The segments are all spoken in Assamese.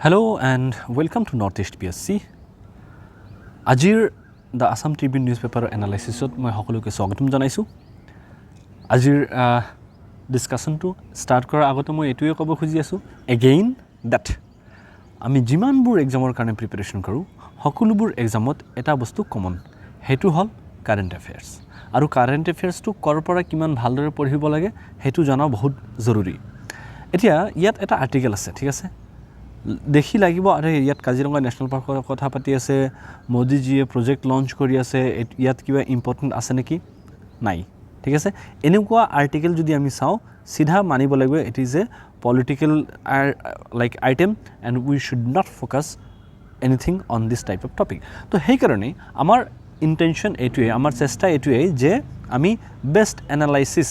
Hello and welcome to NORTHEAST PSC. Ajir the Assam Tribune newspaper analysis ot moi hokoloke swagotom janaisu. Ajir discussion to start kora agote moi etuye kobo khoji asu again that ami jiman bur exam or karone preparation karu hokolubur examot eta bostu common hetu hol current affairs aru current affairs to kor pora kiman bhaldore porhibo lage hetu jana bahut joruri. Etia yat eta article ase thik ase দেখি লাগিব আরে ইয়াত কাজিৰঙা ন্যাশনাল পাৰ্কৰ কথা পাতি আছে মোদীজীয়ে প্ৰজেক্ট লঞ্চ কৰি আছে ইয়াত কিবা ইম্পৰ্টেন্ট আছে নেকি নাই ঠিক আছে এনেকুৱা আৰ্টিকেল যদি আমি চাও সিধা মানিব লাগিব it is a political like item and we should not focus anything on this type of topic তো সেই কাৰণে আমাৰ ইন্টেনশন এটোৱে আমাৰ চেষ্টা এটোৱে যে আমি বেস্ট এনালাইসিস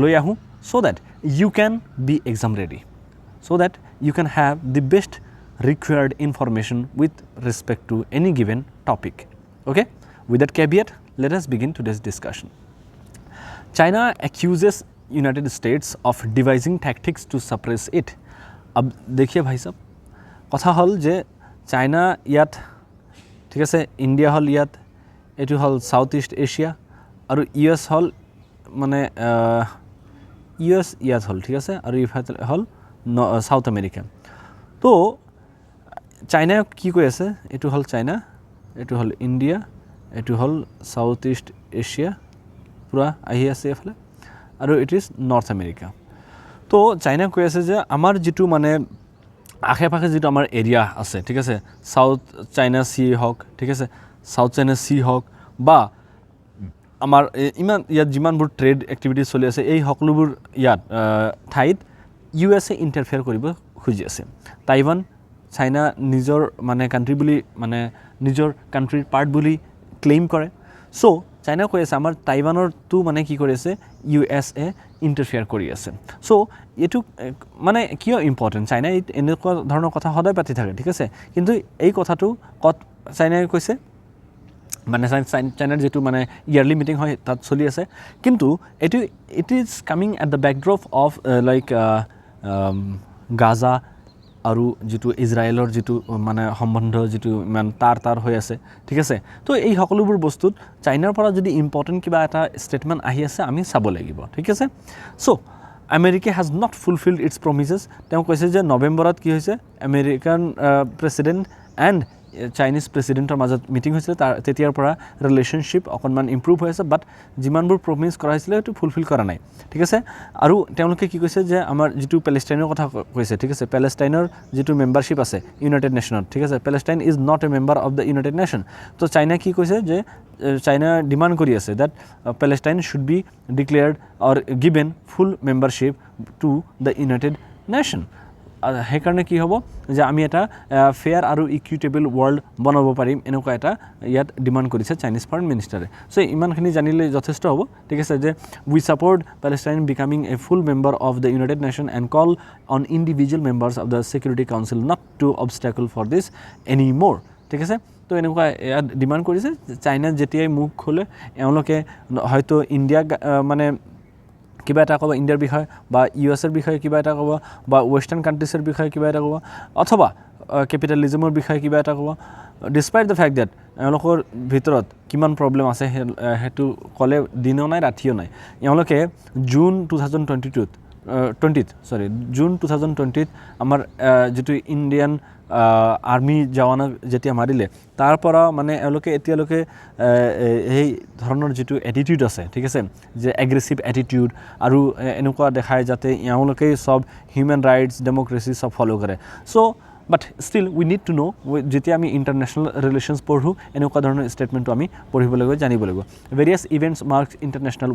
লৈ আহু so that you can be exam ready so that you can have the best required information with respect to any given topic. Okay? With that caveat, let us begin today's discussion. China accuses United States of devising tactics to suppress it. अब देखिए भाई साहब कथा हल जे चाइना यात ठीक আছে इंडिया हल यात एटु हल साउथ ईस्ट एशिया और यूएस हल माने यूएस यात हल ठीक আছে और इफात हल साउथ अमेरिका तो चाइना की কৈ আছে এটু হল চাইনা এটু হল ইন্ডিয়া এটু হল সাউথ ইষ্ট এশিয়া পুরা আহি আছে এফালে আৰু ইট ইজ নৰ্থ আমেৰিকা তো চাইনা কৈ আছে যে আমাৰ যেটু মানে আখে পাখে যেটু আমাৰ এরিয়া আছে ঠিক আছে সাউথ চাইনা সি হক ঠিক আছে সাউথ চাইনা সি হক বা আমাৰ ইমান ইয়াত যিমানবোৰ ট্ৰেড এক্টিভিটি চলি আছে এই সকলোবোৰ ইয়াত ঠাইত USA ইন্টারফেয়ার করিব খুজি আছে তাইওয়ান চাইনা নিজর মানে কান্ট্রি বুলি মানে নিজর কান্ট্রির পার্ট বুলি ক্লেইম করে সো চাইনা কৈ আছে আমাৰ তাইওয়ানৰ তো মানে কি কৰি আছে USA ইন্টাৰফেয়াৰ কৰি আছে সো এটু মানে কিয় ইম্পৰ্টেন্ট চাইনা এনেকুৱা ধৰণৰ কথা সদায় পাতি থাকে ঠিক আছে কিন্তু এই কথাটো কত চাইনাই কৈছে মানে চাইনাৰ যেটু মানে ইয়ারলি মিটিং হয় তাত চলি আছে কিন্তু এটু it is coming at the backdrop of like Gaza আৰু যেটু ইজৰাইলৰ যেটু মানে সম্বন্ধ যেটু মান তাৰ হৈ আছে ঠিক আছে তো এই সকলোবোৰ বস্তুত চাইনাৰ পৰা যদি ইম্পৰ্টেন্ট কিবা এটা ষ্টেটমেন্ট আহি আছে আমি চাব লাগিব ঠিক আছে so America has not fulfilled its promises তেওঁ কৈছে যে নৱেম্বৰত কি হৈছে আমেৰিকান প্ৰেসিডেন্ট এন্ড চাইনিজ প্ৰেসিডেন্টৰ মাজত মিটিং হৈছিল তেতিয়াৰ পৰা ৰিলেশনশিপ অকনমান ইমপ্ৰুভ হৈ আছে বাট যিমানবোৰ প্ৰমিস কৰা হৈছিল এটো ফুলফিল কৰা নাই ঠিক আছে আৰু তেওঁলোকে কি কৈছে যে আমাৰ যেটু প্যালেষ্টাইনৰ কথা কৈছে ঠিক আছে প্যালেষ্টাইনৰ যেটু মেম্বাৰশিপ আছে ইউনাইটেড নেশনত ঠিক আছে Palestine is not a member of the United Nation তো চাইনা কি কৈছে যে চাইনা ডিমান্ড কৰি আছে that Palestine should be declared or given full membership to the United Nation সেই কাৰণে কি হ'ব যে আমি এটা ফেয়াৰ আৰু ইকুইটেবল ওয়াৰ্ল্ড বনাব পাৰিম এনেকুৱা এটা ইয়াত ডিমান্ড কৰিছে চাইনিজ ফৰেন মিনিষ্টাৰে সো ইমানখিনি জানিলে যথেষ্ট হ'ব ঠিক আছে যে we support Palestine becoming a full member of the United Nation and call on individual members of the Security Council not to obstacle for this any more ঠিক আছে তো এনেকুৱা ইয়াত ডিমান্ড কৰিছে চাইনা যেতিয়াই মুখ খোলে এওঁলোকে হয়তো ইণ্ডিয়া মানে কিবা এটা কব ইণ্ডিয়াৰ বিষয় বা ইউএছৰ বিষয় কিবা এটা কব বা ওয়েস্টাৰ্ন কান্ট্ৰিজৰ বিষয় কিবা এটা কব অথবা ক্যাপিটালিজমৰ বিষয় কিবা এটা কব ডিসপাইট দ্য ফ্যাক্ট দ্যাট এওঁলোকৰ ভিতৰত কিমান প্ৰবলেম আছে হেতু কলে দিনো নাই ৰাতিও নাই এওঁলোকে জুন 2020 আমাৰ যেটু ইণ্ডিয়ান আৰ্মি জওয়ানক যেতিয়া মাৰিলে তাৰ পৰা মানে এওঁলোকে এতিয়ালৈকে এই ধৰণৰ যেটু এটিটিউড আছে ঠিক আছে যে এগ্ৰেছিভ এটিটিউড আৰু এনেকুৱা দেখায় যাতে এওঁলোকে সব হিউম্যান ৰাইটস ডেমোক্ৰেসি সব ফলো কৰে so but still we need to know যেতিয়া আমি ইন্টাৰনেশ্যনেল ৰিলেশনছ পঢ়ো এনেকুৱা ধৰণৰ ষ্টেটমেন্টটো আমি পঢ়িব লাগিব জানিব লাগিব various events marks international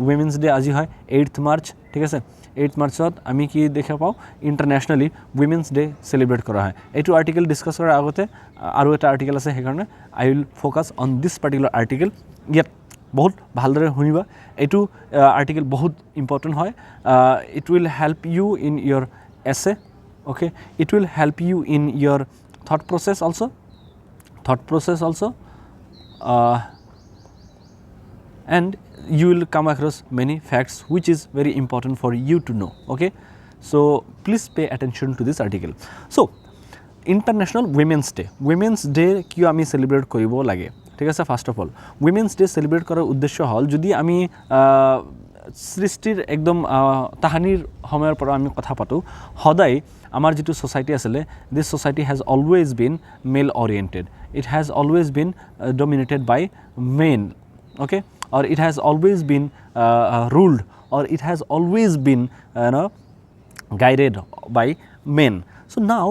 women's day আজি হয় 8th মাৰ্চ ঠিক আছে 8th মাৰ্চত আমি কি দেখা পাও ইন্টাৰনেশ্যনেলি উইমেন্স ডে সেলিব্ৰেট কৰা হয় এইটো আৰ্টিকেল ডিসকাস কৰাৰ আগতে আৰু এটা আৰ্টিকেল আছে সেইকাৰণে I will focus on this particular article ইয়াত বহুত ভালদৰে শুনিবা এইটো আৰ্টিকেল বহুত ইম্পৰ্টেন্ট হয় it will help you in your essay okay it will help you in your thought process also and you will come across many facts which is very important for you to know okay So please pay attention to this article. So International Women's Day. Women's Day কিয় আমি সেলিব্রেট কৰিব লাগে ঠিক আছে first of all women's day celebrate কৰাৰ উদ্দেশ্য হ'ল যদি আমি সৃষ্টিৰ একদম তাহানিৰ সময়ৰ পৰা আমি কথা পাতোঁ সদায় আমাৰ যেটো সোসাইটি আছিলে this society has always been male oriented it has always been dominated by men okay or it has always been ruled or it has always been guided by men. So now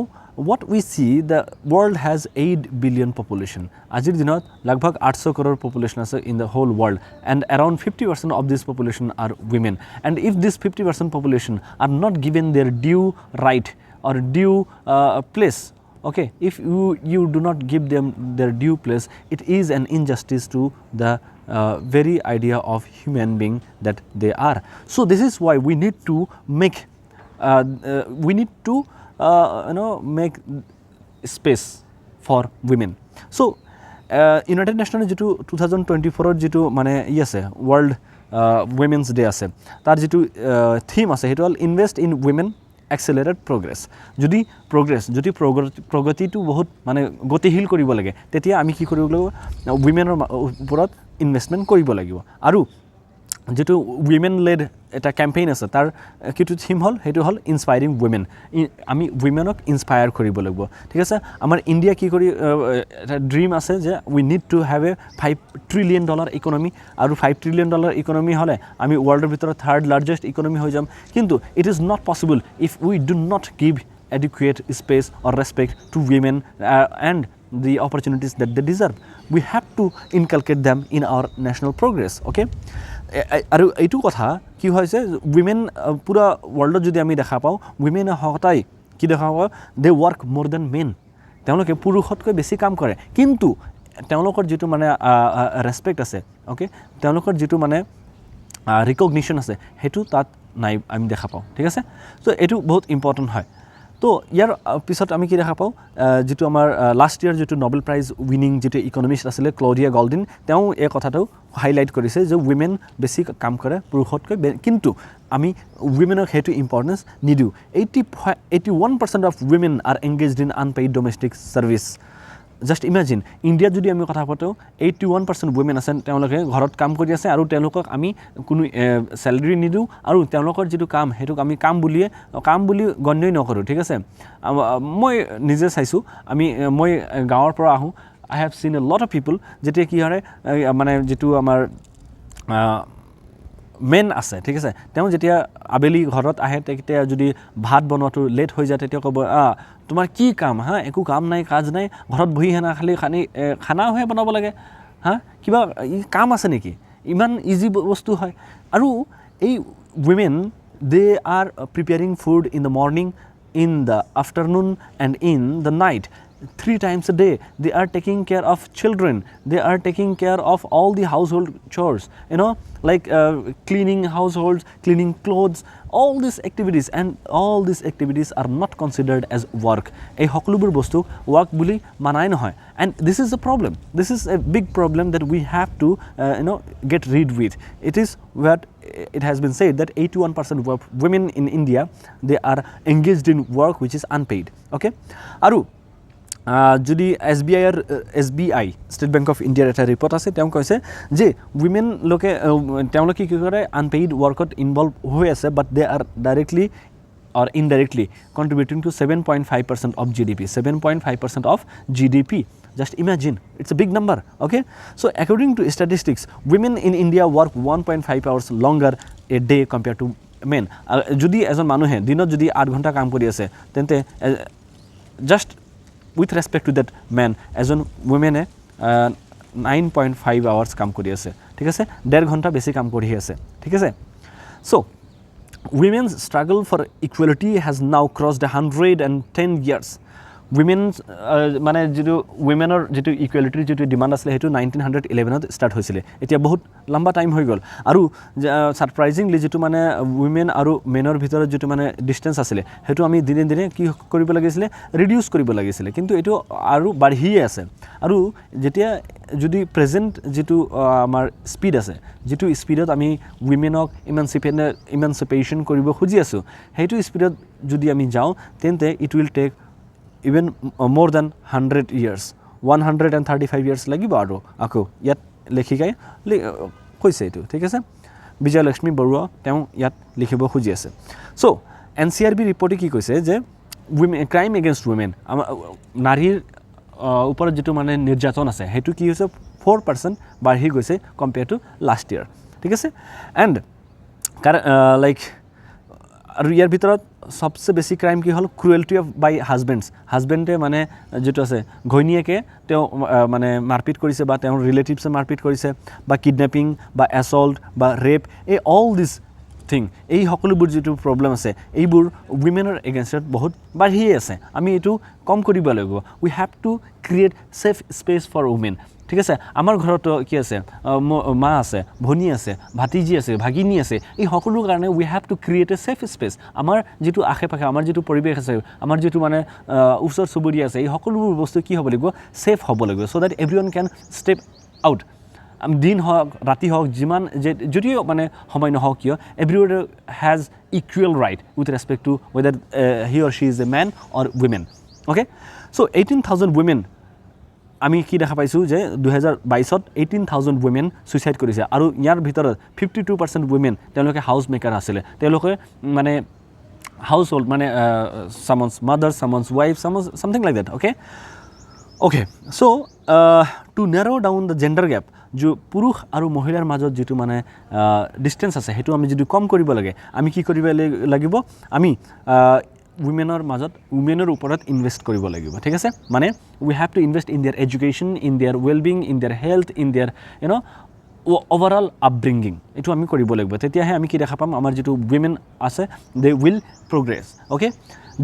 what we see the world has 8 billion population ajir dinot lagbhag 800 crore population ase in the whole world and around 50% of this population are women and if this 50% population are not given their due right or due place okay if you do not give them their due place it is an injustice to the very idea of human being that they are. So this is why we need to make make space for women. So United Nations যেটো 2024 যেটো মানে আছে World Women's Day আছে তার যেটো থিম আছে হেটো হল invest in women accelerate progress যদি প্ৰগতিটো বহুত মানে গতিশীল কৰিব লাগে তেতিয়া আমি কি কৰিব লাগিব উইমেনৰ ওপৰত ইনভেষ্টমেন্ট কৰিব লাগিব আৰু যেটো উইমেন লেড এটা ক্যাম্পেইন আছে তাৰ কিটো থিম হল হেটো হল ইনস্পায়াৰিং উইমেন আমি উইমেনক ইনস্পায়াৰ কৰিব লাগিব ঠিক আছে আমাৰ ইন্ডিয়া কি কৰি এটা ড্ৰিম আছে যে we need to have a $5 trillion economy আৰু $5 trillion ইকোনমি হলে আমি ওয়াৰ্ল্ডৰ ভিতৰত থার্ড লার্জেস্ট ইকোনমি হৈ যাম কিন্তু it is not possible if we do not give adequate space or respect to women and the opportunities that they deserve. We have to inculcate them in our national progress. Okay? আৰু এইটো কথা কি হৈছে উইমেন পুরা ওয়ার্ল্ডত যদি আমি দেখা পাও উইমেন হতাই কি দেখা পাও they work more than men তেওঁলোকে পুৰুষতকৈ বেছি কাম কৰে কিন্তু তেওঁলোকৰ যেটো মানে ৰেসপেক্ট আছে ওকে তেওঁলোকৰ যেটো মানে ৰিকগনিশন আছে হেতু তাত নাই আমি দেখা পাও ঠিক আছে সো এটো বহুত ইম্পৰ্টেন্ট হয় তো ইয়াৰ পিছত আমি কি দেখা পাও যেটো আমাৰ লাষ্ট ইয়াৰ যেটো নোবেল প্ৰাইজ উইনিং যেটো ইকোনমিষ্ট আছিল ক্লডিয়া গল্ডিন তেও এই কথাটো হাইলাইট কৰিছে যে উইমেন বেছি কাম কৰে পুৰুষতকৈ কিন্তু আমি উইমেনৰ হেতু ইম্পৰ্টেন্স নিদিও 81% of women are engaged in unpaid domestic service. Just imagine India যদি আমি কথা পাতো 81% women আছে তেওঁলোকে ঘৰত কাম কৰি আছে আৰু তেওঁলোকক আমি কোনো স্যালাৰি নিদিও আৰু তেওঁলোকৰ যেটো কাম হেতুক আমি কাম বুলি গণ্যই নকৰো ঠিক আছে মই নিজে চাইছো মই গাঁৱৰ পৰা আহো I have seen a lot of people যেতিয়া কি হয় মানে যেটো আমাৰ মেন আছে ঠিক আছে তেও যেতিয়া আবেলি ঘৰত আহে তেতিয়া যদি ভাত বনোৱাটো লেট হৈ যায় তেতিয়া কব তোমাৰ কি কাম হা একো কাম নাই কাজ নাই ঘৰত বহি হেনা খালি খানা হৈ বনাব লাগে হা কিবা কাম আছে নেকি ইমান ইজি বস্তু হয় আৰু এই women they are preparing food in the morning in the afternoon and in the night 3 times a day they are taking care of children they are taking care of all the household chores like cleaning households cleaning clothes all these activities and all these activities are not considered as work ei hoklubur bostu work buli manai nohoy and this is a problem this is a big problem that we have to get rid with it is what it has been said that 81% of women in India they are engaged in work which is unpaid okay aru যদি SBI State Bank of India এটা রিপোর্ট আছে তেও কৈছে যে উইমেন লোকে তেওঁলোকে কি কৰে আনপেইড ওয়ার্কত ইনভলভ হৈ আছে but they are directly or indirectly contributing to 7.5% of GDP 7.5% of GDP just imagine it's a big number okay so according to statistics women in India work 1.5 hours longer a day compared to men যদি এজন মানুহে দিনত যদি 8 ঘন্টা কাম কৰি আছে তেন্তে just with respect to that man as a women 9.5 hours কাম কৰি আছে ঠিক আছে 1.5 ঘন্টা বেছি কাম কৰি আছে ঠিক আছে so women's struggle for equality has now crossed 110 years women মানে যিটো উইমেনৰ যিটো ইকুৱেলিটিৰ যিটো ডিমাণ্ড আছিলে সেইটো 1911ত ষ্টাৰ্ট হৈছিলে এতিয়া বহুত লম্বা টাইম হৈ গ'ল আৰু ছাৰপ্ৰাইজিংলি যিটো মানে উইমেন আৰু মেনৰ ভিতৰত যিটো মানে ডিষ্টেঞ্চ আছিলে সেইটো আমি দিনে দিনে কি কৰিব লাগিছিলে ৰিডিউচ কৰিব লাগিছিলে কিন্তু এইটো আৰু বাঢ়িয়ে আছে আৰু যেতিয়া যদি প্ৰেজেণ্ট যিটো আমাৰ স্পীড আছে যিটো স্পীডত আমি উইমেনক ইমানচিপেশ্যন কৰিব খুজি আছোঁ সেইটো স্পীডত যদি আমি যাওঁ তেন্তে it will take even more than 100 years 135 years লাগিব আৰু আকৌ ইয়াত লেখিকাই কৈছে এইটো ঠিক আছে বিজয় লক্ষ্মী বৰুৱা তেওঁ ইয়াত লিখিব খুজি আছে সো এনচিআৰবি ৰিপৰ্টে কি কৈছে যে ক্ৰাইম এগেইনষ্ট উইমেন নাৰীৰ ওপৰত যেটো মানে নিৰ্যাতন আছে হেতু কি হৈছে 4% বাঢ়ি গৈছে কম্পেয়াৰ টু লাষ্ট ইয়াৰ ঠিক আছে এন্ড লাইক আৰু ইয়াৰ ভিতৰত সবচে বেছি ক্ৰাইম কি হল ক্ৰুৱেলটি অফ বাই হাজবেণ্ডে মানে যেটো আছে ঘৈণীয়েকে তেওঁ মানে মাৰপিট কৰিছে বা তেওঁৰ ৰিলেটিভছে মাৰপিট কৰিছে বা কিডন্যাপিং বা এছল্ট বা ৰেপ এই অল দিস থিং এই সকলোবোৰ যেটো প্ৰবলেম আছে এইবোৰ উইমেনৰ এগেইনষ্টত বহুত বাঢ়িয়ে আছে আমি এটো কম কৰিব লাগিব we have to create safe space for women ঠিক আছে আমাৰ ঘৰত কি আছে মা আছে ভনী আছে ভাতিজি আছে ভাগিনী আছে এই সকলো কাৰণে we have to create a safe space আমাৰ যেটো আখে-পাখে আমাৰ যেটো পৰিবেশ আছে আমাৰ যেটো মানে উচৰ সুবুৰি আছে এই সকলোবোৰ বস্তু কি হ'ব লাগিব সেফ হ'ব লাগিব so that এভৰিওয়ান can step out দিন হওক ৰাতি হওক যিমান যদিও মানে সময় নহওক কিয় everyone has equal right with respect to whether he or she is a man or women okay so 18000 women আমি কি দেখা পাইছো যে 2022ত 18000 women সুইসাইড কৰিছে আৰু ইয়াৰ ভিতৰত 52% women তেওঁলোকে হাউস মেকাৰ আছিল তেওঁলোকে মানে household মানে someone's mother someone's wife something like that okay so to narrow down the gender gap जो पुरुष আৰু মহিলাৰ মাজত যেটো মানে ডিসটেন্স আছে হেতু আমি যদি কম কৰিব লাগে আমি কি কৰিব লাগিব আমি উইমেনৰ মাজত উইমেনৰ ওপৰত ইনভেস্ট কৰিব লাগিব ঠিক আছে মানে we have to invest in their education in their well being in their health in their overall upbringing এটো আমি কৰিব লাগিব তেতিয়াহে আমি কি দেখা পাম আমাৰ যেটো women আছে they will progress okay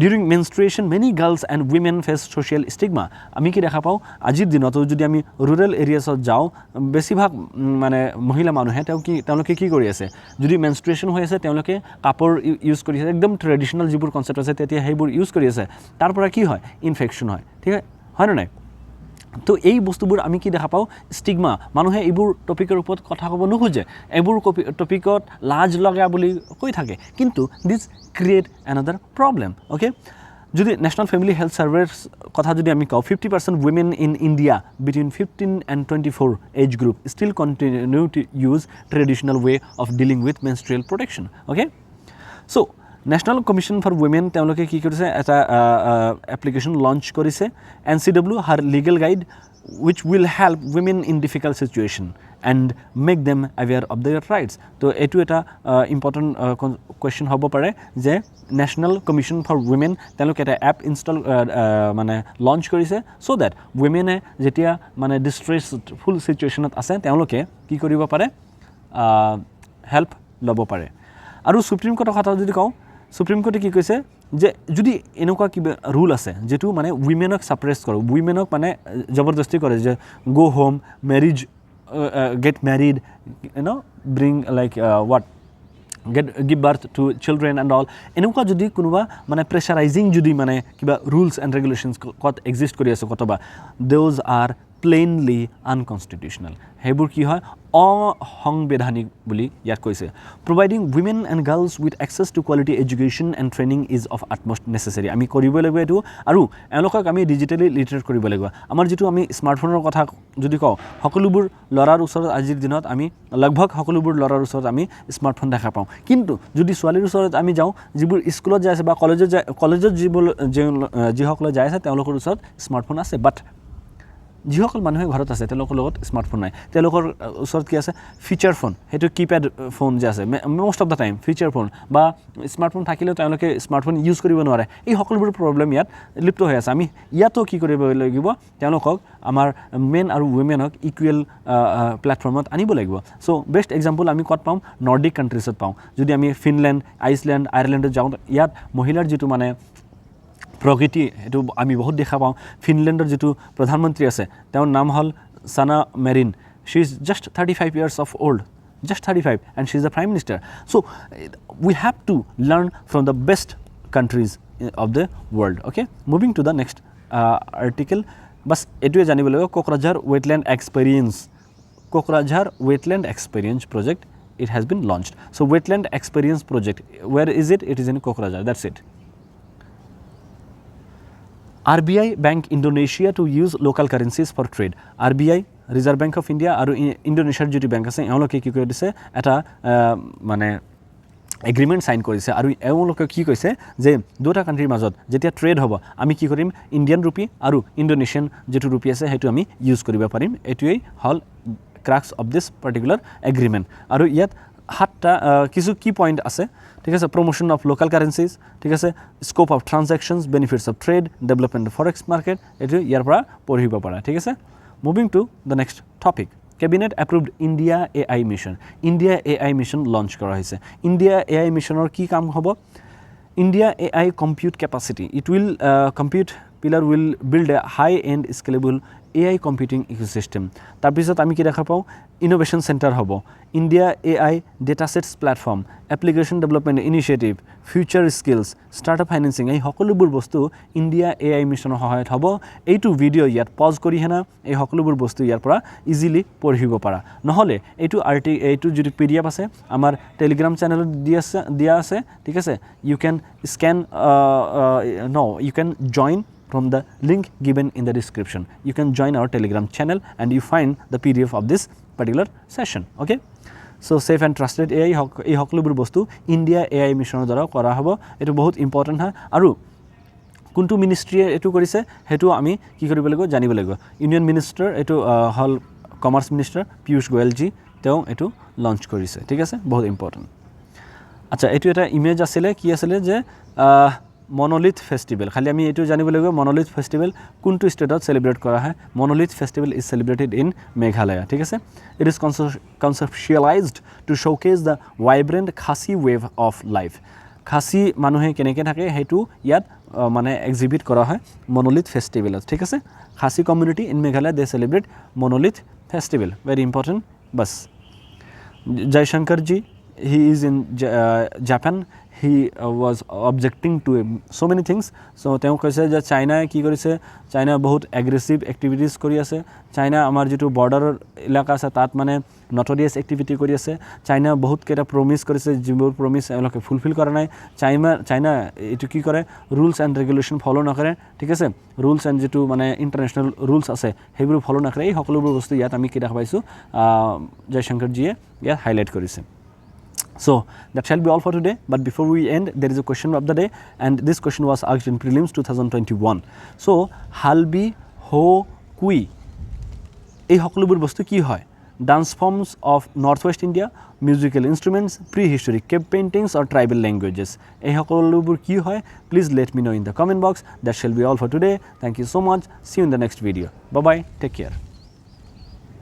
during menstruation many girls and women face social stigma আমি কি দেখা পাও আজিৰ দিনত যদি আমি ৰুৰাল এৰিয়াছত যাও বেছিভাগ মানে মহিলা মানুহে তেওঁলোকে কি কৰি আছে যদি মেনস্ট্ৰুয়েশন হৈ আছে তেওঁলোকে কাপোৰ ইউজ কৰি আছে একদম ট্ৰেডিশনাল যিবোৰ কনসেপ্ট আছে তেতিয়া সেইবোৰ ইউজ কৰি আছে তাৰ পৰা কি হয় ইনফেকশন হয় ঠিক হয় না নাই তো এই বস্তুবোৰ আমি কি দেখা পাও স্টিগমা মানুহে এইবোৰ টপিকৰ ওপৰত কথা ক'ব নোখোজে এইবোৰ টপিকত লাজ লগা বুলি কৈ থাকে কিন্তু দিস ক্ৰিয়েট অ্যানাদাৰ প্ৰবলেম ওকে যদি ন্যাশনাল ফ্যামিলি হেলথ সার্ভের কথা যদি আমি কও 50% women in India between 15 and 24 age group still continue to use traditional way of dealing with menstrual protection okay so National Commission for Women তেওঁলোকে কি কৰিছে এটা application launch কৰিছে NCW her legal guide which will help women in difficult situation and make them aware of their rights তো এটো এটা ইম্পৰ্টেন্ট কোৱেশ্চন হ'ব পাৰে যে National Commission for Women তেওঁলোকে এটা এপ ইনষ্টল মানে লঞ্চ কৰিছে so that women যেতিয়া মানে ডিস্ট্ৰেসফুল সিচুৱেচনত আছে তেওঁলোকে কি কৰিব পাৰে হেল্প ল'ব পাৰে আৰু সুপ্ৰিম কোৰ্টৰ কথা যদি কওঁ সুপ্ৰিম কোৰ্টে কি কৈছে যে যদি এনেকুৱা কিবা ৰুল আছে যেটো মানে উইমেনক সাপ্ৰেস কৰে উইমেনক মানে জবৰদস্তি কৰে যে go home marriage get married bring like what give birth to children and all এনেকুৱা যদি কোনোবা মানে প্ৰেছাৰাইজিং যদি মানে কিবা rules and regulations কত exist কৰি আছে কতবা those are plainly unconstitutional হেবুৰ কি হয় অসংবিধানিক বুলি ইয়াক কৈছে providing women and girls with access to quality education and training is of utmost necessary আমি কৰিব লাগিব এটো আৰু এলোকক আমি ডিজিটালি লিটাৰেট কৰিব লাগিব আমাৰ যেটো আমি স্মাৰ্টফোনৰ কথা যদি কও সকলোবোৰ লৰাৰ ওচৰত আজিৰ দিনত আমি লগভগ সকলোবোৰ লৰাৰ ওচৰত আমি স্মাৰ্টফোন দেখা পাও কিন্তু যদি ছোৱালীৰ ওচৰত আমি যাও যিবোৰ স্কুলত যায় আছে বা কলেজত যি সকল যায় আছে তেওঁলোকৰ ওচৰত স্মাৰ্টফোন আছে বাট যিসকল মানুহে ঘৰত আছে তেওঁলোকৰ লগত স্মাৰ্টফোন নাই তেওঁলোকৰ ওচৰত কি আছে ফিচাৰ ফোন হেতু কিপ্যাড ফোন যে আছে most of the time feature phone বা স্মাৰ্টফোন থাকিলেও তেওঁলোকে স্মাৰ্টফোন ইউজ কৰিব নোৱাৰে এই সকলোবোৰ প্ৰবলেম ইয়াত লিপ্ত হৈ আছে আমি ইয়াতো কি কৰিব লাগিব তেওঁলোকক আমাৰ মেন আৰু উইমেনক ইকুৱেল প্ল্যাটফৰ্মত আনিব লাগিব সো বেস্ট এক্সাম্পল আমি কত পাম নৰ্ডিক কান্ট্ৰিজত পাম যদি আমি ফিনল্যান্ড আইসল্যান্ড আয়াৰল্যান্ডত যাওঁ ইয়াত মহিলাৰ যেটো মানে প্ৰগতি এটো আমি বহুত দেখা পাওঁ ফিনল্যান্ডৰ যেটো প্ৰধানমন্ত্ৰী আছে তেওঁৰ নাম হল সানা marine she is just 35 years of old just 35 and she is the prime minister so we have to learn from the best countries of the world okay moving to the next article bas etue janibole Kokrajhar wetland experience project it has been launched so wetland experience project where is it is in Kokrajhar that's it RBI Bank Indonesia to use local currencies for trade RBI Reserve Bank of India আৰু ইণ্ডোনেছিয়াৰ যেটো বেংক আছে এওঁলোকে কি কৰি দিছে এটা মানে এগ্ৰিমেণ্ট সাইন কৰিছে আৰু এওঁলোকে কি কৈছে যে দুটা কান্ট্ৰিৰ মাজত যেতিয়া ট্ৰেড হ'ব আমি কি কৰিম ইণ্ডিয়ান ৰূপী আৰু ইণ্ডোনেছিয়ান যেটো ৰূপী আছে হেতু আমি ইউজ কৰিব পাৰিম এটোই হল crux of this particular agreement আৰু ইয়াত হাতটা কিছু কি পইণ্ট আছে ঠিক আছে প্ৰমোশন অফ লোকাল কাৰেন্সিজ ঠিক আছে scope of transactions benefits of trade development of forex market এটো ইয়াৰ পৰা পঢ়িব পাৰা ঠিক আছে moving to the next topic cabinet approved India AI mission launch kora hoise India AI mission or ki kaam hobo India AI compute capacity it will compute pillar will build a high end scalable AI computing ecosystem tar pisot ami ki dekha pao innovation center hobo India AI datasets platform application development initiative future skills startup financing ei hokolubur bostu India AI mission hoyat hobo eitu video yat pause kori hena ei hokolubur bostu yar pora easily porhibo para nohole eitu jodi pdf ase amar telegram channel dia ase thik ase you can scan you can join from the link given in the description you can join our telegram channel and you find the pdf of this particular session okay so safe and trusted AI ei hokolubur bostu India AI mission dara kora hobo etu bahut important ha aru kuntu ministry etu korise hetu ami ki koribo lago janibo lago union minister etu hol commerce minister Piyush Goyal ji teo etu launch korise thik ase bahut important acha etu eta image asile ki asile je monolith festival khali ami etu janibo lago monolith festival kuntu state ot celebrate kora hai monolith festival is celebrated in Meghalaya thik ase it is conceptualized to showcase the vibrant Khasi wave of life Khasi manuhe keneke thake hetu yat mane exhibit kora hai monolith festival thik ase Khasi community in Meghalaya they celebrate monolith festival very important bas Jai Shankar ji he is in Japan he was objecting to so many things so teo kaise je China ki korise China bahut aggressive activities kori ase China amar jitu border ilaka ase tat mane notorious activity kori ase China bahut keta promise korise jibor promise eloke fulfill kora nai China etu ki kore rules and regulation follow na kore thik ase rules and jitu mane international rules ase hebru follow na kore ei hokolobur bostu yat ami ki dekha paisu Jai Shankar ji ya highlight korise so that shall be all for today but before we end there is a question of the day and this question was asked in prelims 2021 so halbi ho kui ei hokolobur bostu ki hoy dance forms of northwest India musical instruments prehistoric cave paintings or tribal languages ei hokolobur ki hoy please let me know in the comment box that shall be all for today thank you so much see you in the next video bye bye take care